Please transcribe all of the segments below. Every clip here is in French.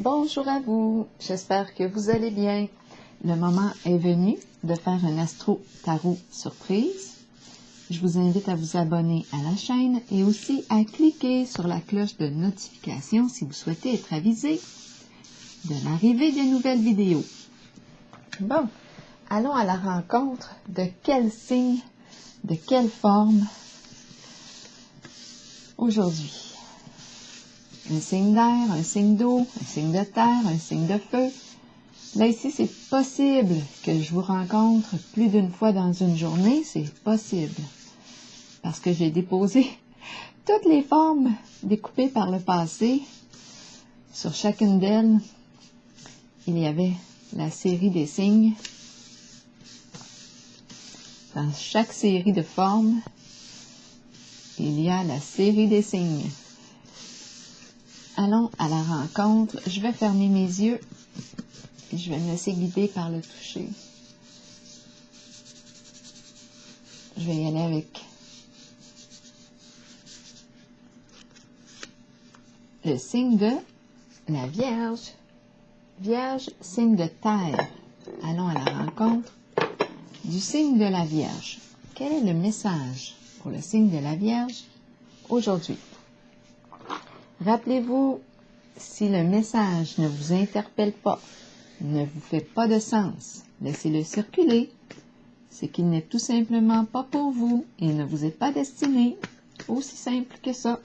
Bonjour à vous, j'espère que vous allez bien. Le moment est venu de faire un astro-tarot surprise. Je vous invite à vous abonner à la chaîne et aussi à cliquer sur la cloche de notification si vous souhaitez être avisé de l'arrivée des nouvelles vidéos. Bon, allons à la rencontre de quel signe, de quelle forme aujourd'hui. Un signe d'air, un signe d'eau, un signe de terre, un signe de feu. Là, ici, c'est possible que je vous rencontre plus d'une fois dans une journée. C'est possible. Parce que j'ai déposé toutes les formes découpées par le passé. Sur chacune d'elles, il y avait la série des signes. Dans chaque série de formes, il y a la série des signes. Allons à la rencontre. Je vais fermer mes yeux et je vais me laisser guider par le toucher. Je vais y aller avec le signe de la Vierge. Vierge, signe de terre. Allons à la rencontre du signe de la Vierge. Quel est le message pour le signe de la Vierge aujourd'hui? Rappelez-vous, si le message ne vous interpelle pas, ne vous fait pas de sens, laissez-le circuler. C'est qu'il n'est tout simplement pas pour vous et ne vous est pas destiné. Aussi simple que ça.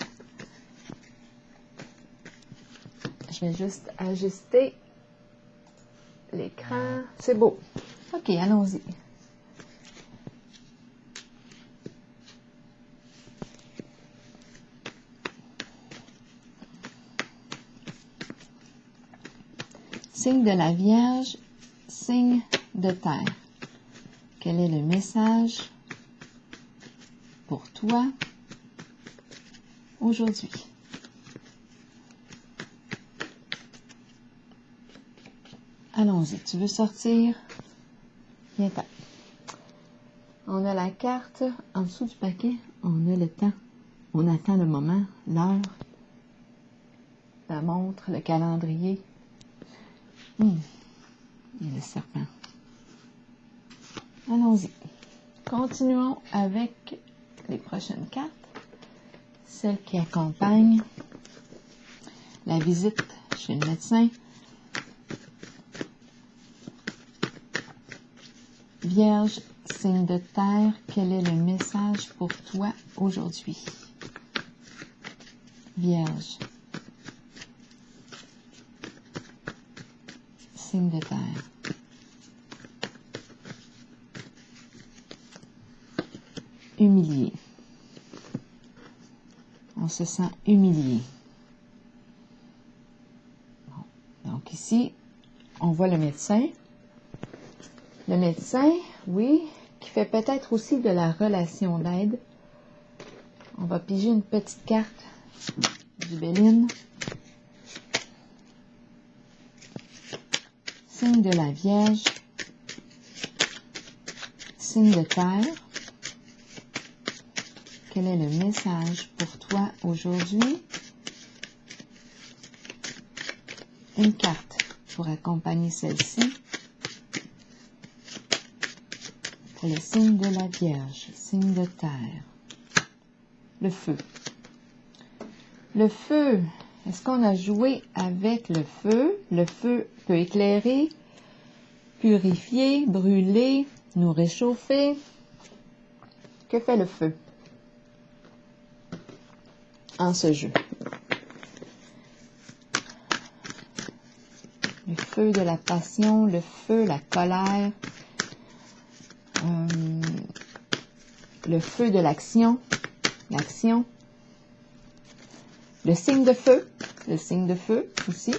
Je vais juste ajuster l'écran. C'est beau. OK, allons-y. Signe de la Vierge, signe de terre. Quel est le message pour toi aujourd'hui? Allons-y. Tu veux sortir? Viens-t'en. On a la carte en dessous du paquet. On a le temps. On attend le moment, l'heure, la montre, le calendrier. Il y a le serpent. Allons-y. Continuons avec les prochaines cartes. Celles qui accompagnent la visite chez le médecin. Vierge, signe de terre, quel est le message pour toi aujourd'hui? Vierge, signe de terre. Humilié. On se sent humilié. Bon. Donc ici, on voit le médecin. Le médecin, oui, qui fait peut-être aussi de la relation d'aide. On va piger une petite carte du Béline. Signe de la Vierge. Signe de terre. Quel est le message pour toi aujourd'hui? Une carte pour accompagner celle-ci. Pour le signe de la Vierge, signe de terre. Le feu. Le feu. Est-ce qu'on a joué avec le feu? Le feu peut éclairer, purifier, brûler, nous réchauffer. Que fait le feu en ce jeu? Le feu de la passion, le feu, la colère. Le feu de l'action, le signe de feu aussi.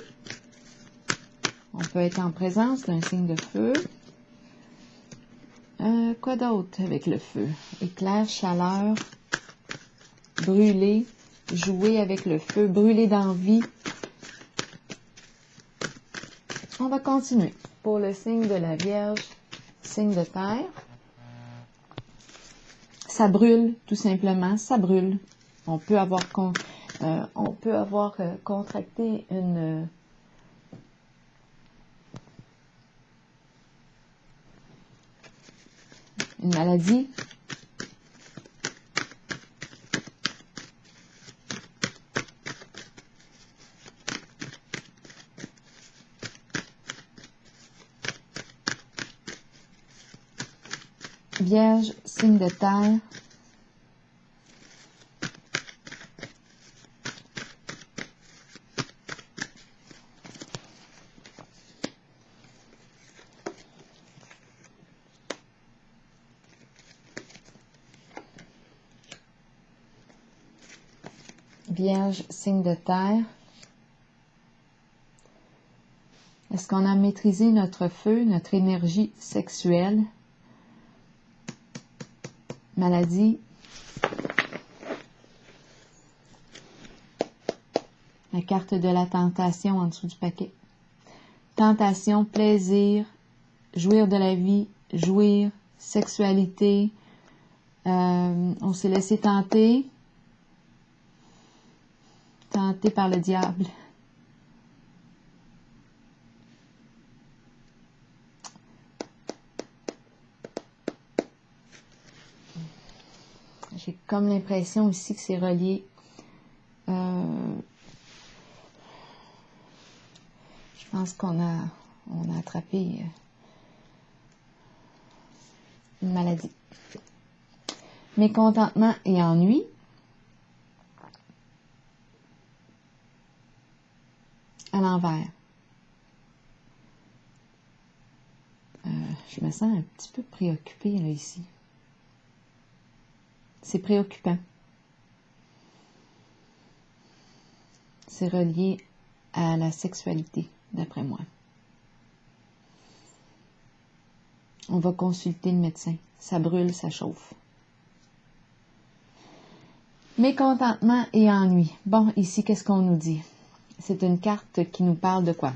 On peut être en présence d'un signe de feu. Quoi d'autre avec le feu? Éclair, chaleur, brûler, jouer avec le feu, brûler d'envie. On va continuer. Pour le signe de la Vierge, signe de terre. Ça brûle, tout simplement, ça brûle. On peut avoir contracté une maladie. Vierge, signe de terre. Vierge, signe de terre. Est-ce qu'on a maîtrisé notre feu, notre énergie sexuelle? Maladie. La carte de la tentation en dessous du paquet. Tentation, plaisir, jouir de la vie, jouir, sexualité. On s'est laissé tenter. Tenté par le diable. J'ai comme l'impression ici que c'est relié. Je pense qu'on a attrapé une maladie. Mécontentement et ennui. À l'envers. Je me sens un petit peu préoccupée là ici. C'est préoccupant. C'est relié à la sexualité, d'après moi. On va consulter le médecin. Ça brûle, ça chauffe. Mécontentement et ennui. Bon, ici, qu'est-ce qu'on nous dit? C'est une carte qui nous parle de quoi?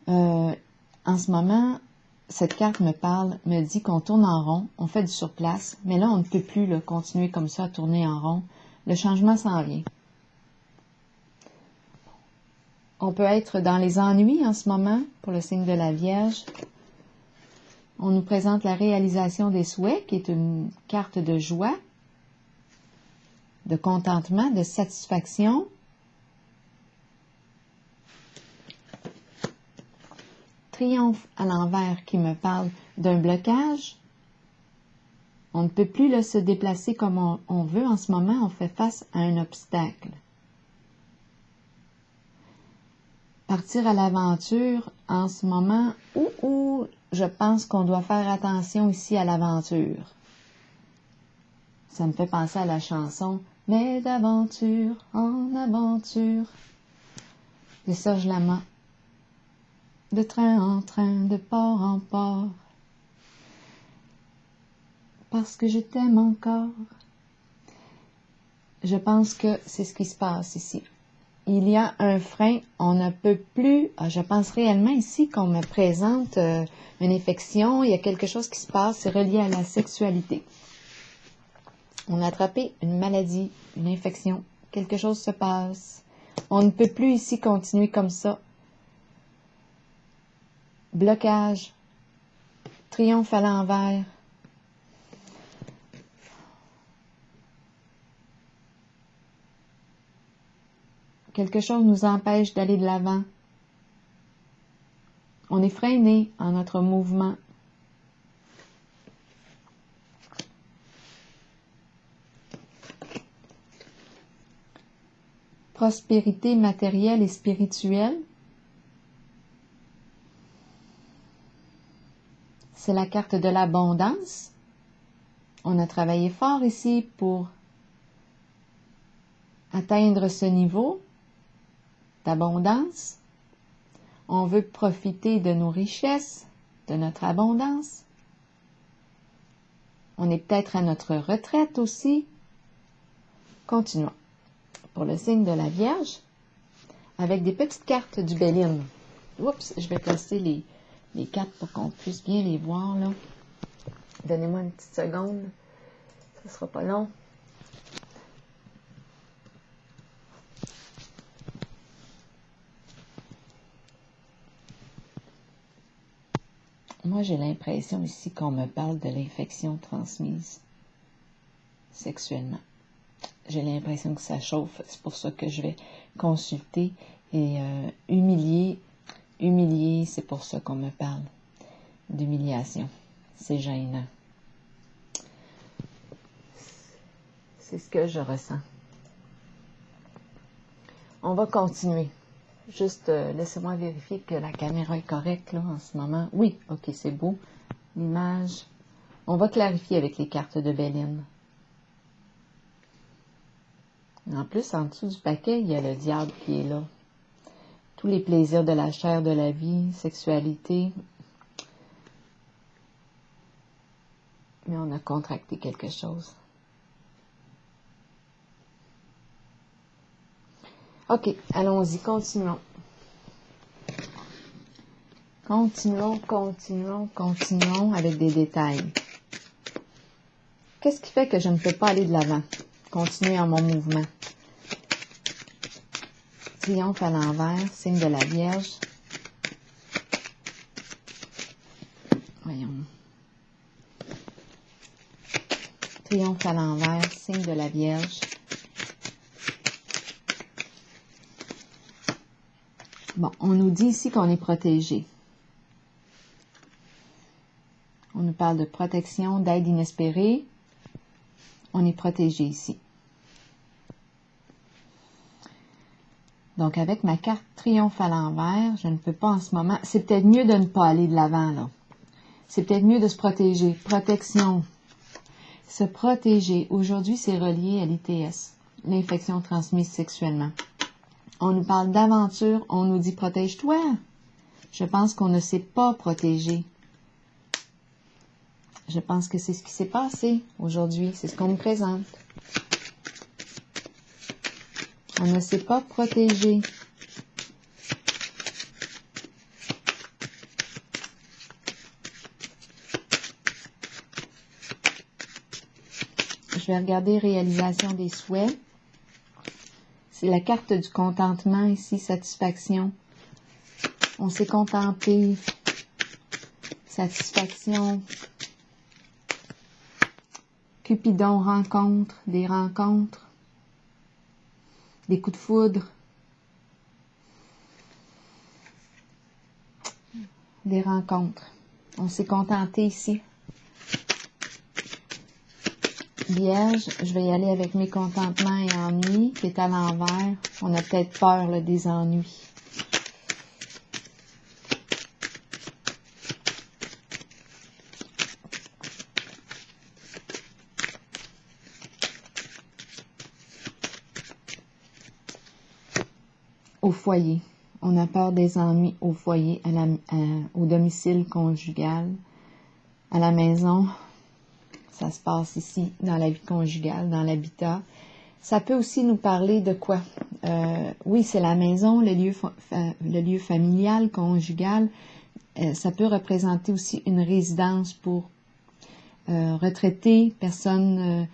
En ce moment, cette carte me dit qu'on tourne en rond, on fait du surplace, mais là, on ne peut plus là, continuer comme ça à tourner en rond. Le changement s'en vient. On peut être dans les ennuis en ce moment, pour le signe de la Vierge. On nous présente la réalisation des souhaits, qui est une carte de joie, de contentement, de satisfaction. Triomphe à l'envers qui me parle d'un blocage. On ne peut plus là, se déplacer comme on veut en ce moment, on fait face à un obstacle. Partir à l'aventure en ce moment où je pense qu'on doit faire attention ici à l'aventure. Ça me fait penser à la chanson « Mais d'aventure en aventure » de Serge Lama. De train en train, de port en port, parce que je t'aime encore. Je pense que c'est ce qui se passe ici. Il y a un frein, on ne peut plus, je pense réellement ici qu'on me présente une infection, il y a quelque chose qui se passe, c'est relié à la sexualité. On a attrapé une maladie, une infection, quelque chose se passe. On ne peut plus ici continuer comme ça. Blocage, triomphe à l'envers. Quelque chose nous empêche d'aller de l'avant. On est freiné en notre mouvement. Prospérité matérielle et spirituelle. C'est la carte de l'abondance. On a travaillé fort ici pour atteindre ce niveau d'abondance. On veut profiter de nos richesses, de notre abondance. On est peut-être à notre retraite aussi. Continuons. Pour le signe de la Vierge, avec des petites cartes du Béline. Oups, je vais placer les cartes pour qu'on puisse bien les voir, là. Donnez-moi une petite seconde. Ce ne sera pas long. Moi, j'ai l'impression ici qu'on me parle de l'infection transmise sexuellement. J'ai l'impression que ça chauffe. C'est pour ça que je vais consulter et humilier. Humilier, c'est pour ça qu'on me parle d'humiliation. C'est gênant. C'est ce que je ressens. On va continuer. Juste, laissez-moi vérifier que la caméra est correcte, là, en ce moment. Oui, ok, c'est beau. L'image. On va clarifier avec les cartes de Béline. En plus, en dessous du paquet, il y a le diable qui est là. Tous les plaisirs de la chair, de la vie, sexualité. Mais on a contracté quelque chose. Ok, allons-y, continuons. Continuons avec des détails. Qu'est-ce qui fait que je ne peux pas aller de l'avant? Continuer en mon mouvement. Triomphe à l'envers, signe de la Vierge. Voyons. Triomphe à l'envers, signe de la Vierge. Bon, on nous dit ici qu'on est protégé. On nous parle de protection, d'aide inespérée. On est protégé ici. Donc, avec ma carte triomphe à l'envers, je ne peux pas en ce moment. C'est peut-être mieux de ne pas aller de l'avant, là. C'est peut-être mieux de se protéger. Protection. Se protéger. Aujourd'hui, c'est relié à l'ITS, l'infection transmise sexuellement. On nous parle d'aventure, on nous dit protège-toi. Je pense qu'on ne s'est pas protégé. Je pense que c'est ce qui s'est passé aujourd'hui. C'est ce qu'on nous présente. On ne s'est pas protégé. Je vais regarder réalisation des souhaits. C'est la carte du contentement ici, satisfaction. On s'est contenté. Satisfaction. Cupidon, rencontre, des rencontres. Des coups de foudre. Des rencontres. On s'est contenté ici. Vierge, je vais y aller avec mécontentement et ennui, qui est à l'envers. On a peut-être peur là, des ennuis. Au foyer. On a peur des ennuis au foyer, au domicile conjugal, à la maison. Ça se passe ici, dans la vie conjugale, dans l'habitat. Ça peut aussi nous parler de quoi? Oui, c'est la maison, le lieu familial, conjugal. Ça peut représenter aussi une résidence pour retraités, personnes,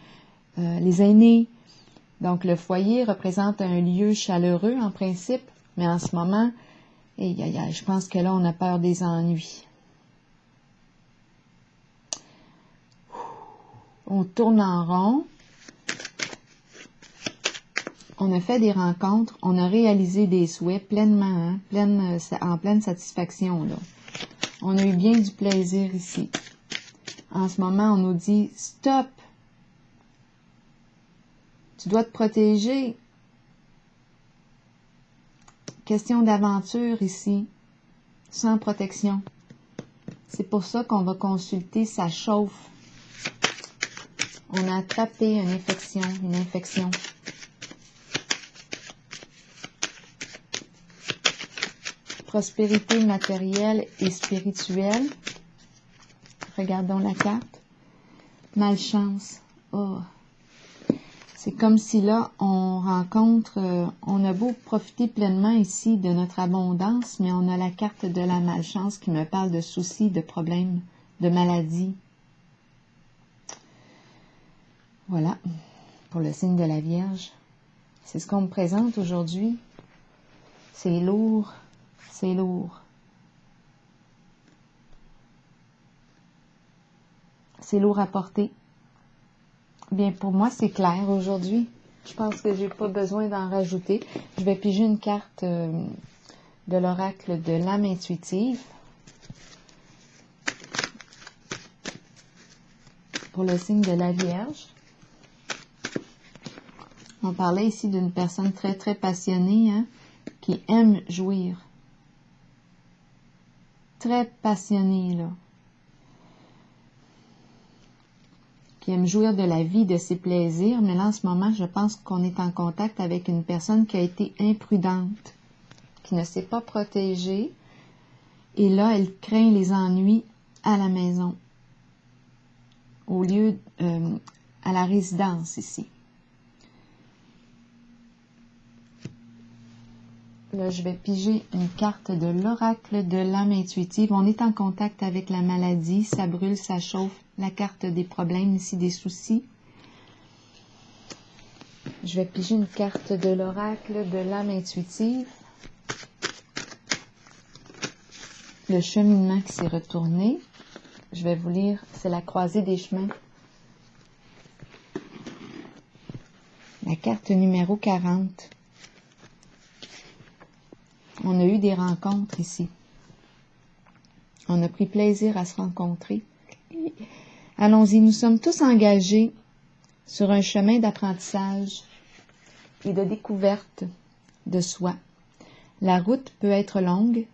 les aînés. Donc, le foyer représente un lieu chaleureux en principe, mais en ce moment, je pense que là, on a peur des ennuis. On tourne en rond. On a fait des rencontres. On a réalisé des souhaits pleinement, hein, en pleine satisfaction, là. On a eu bien du plaisir ici. En ce moment, on nous dit « Stop! Tu dois te protéger. » Question d'aventure ici, sans protection. C'est pour ça qu'on va consulter sa chauffe. On a attrapé une infection. Prospérité matérielle et spirituelle. Regardons la carte. Malchance. Oh. C'est comme si là, on a beau profiter pleinement ici de notre abondance, mais on a la carte de la malchance qui me parle de soucis, de problèmes, de maladies. Voilà, pour le signe de la Vierge. C'est ce qu'on me présente aujourd'hui. C'est lourd, c'est lourd. c'est lourd à porter. Bien, pour moi, c'est clair aujourd'hui. Je pense que j'ai pas besoin d'en rajouter. Je vais piger une carte de l'oracle de l'âme intuitive pour le signe de la Vierge. On parlait ici d'une personne très, très passionnée, hein, qui aime jouir. Très passionnée, là. Qui aime jouir de la vie, de ses plaisirs, mais là, en ce moment, je pense qu'on est en contact avec une personne qui a été imprudente, qui ne s'est pas protégée, et là, elle craint les ennuis à la maison, au lieu, à la résidence ici. Là, je vais piger une carte de l'oracle de l'âme intuitive. On est en contact avec la maladie, ça brûle, ça chauffe. La carte des problèmes, ici des soucis. Je vais piger une carte de l'oracle de l'âme intuitive. Le cheminement qui s'est retourné. Je vais vous lire, c'est la croisée des chemins. La carte numéro 40. On a eu des rencontres ici. On a pris plaisir à se rencontrer. Allons-y, nous sommes tous engagés sur un chemin d'apprentissage et de découverte de soi. La route peut être longue,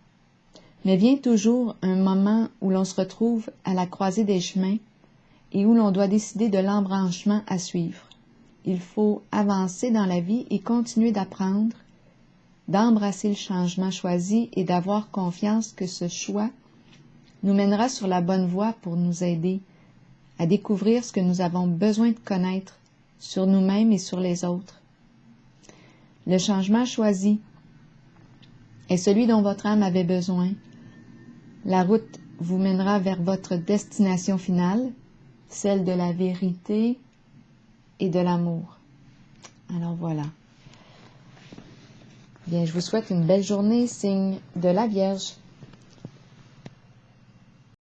mais vient toujours un moment où l'on se retrouve à la croisée des chemins et où l'on doit décider de l'embranchement à suivre. Il faut avancer dans la vie et continuer d'apprendre, d'embrasser le changement choisi et d'avoir confiance que ce choix nous mènera sur la bonne voie pour nous aider à découvrir ce que nous avons besoin de connaître sur nous-mêmes et sur les autres. Le changement choisi est celui dont votre âme avait besoin. La route vous mènera vers votre destination finale, celle de la vérité et de l'amour. Alors voilà. Bien, je vous souhaite une belle journée, signe de la Vierge.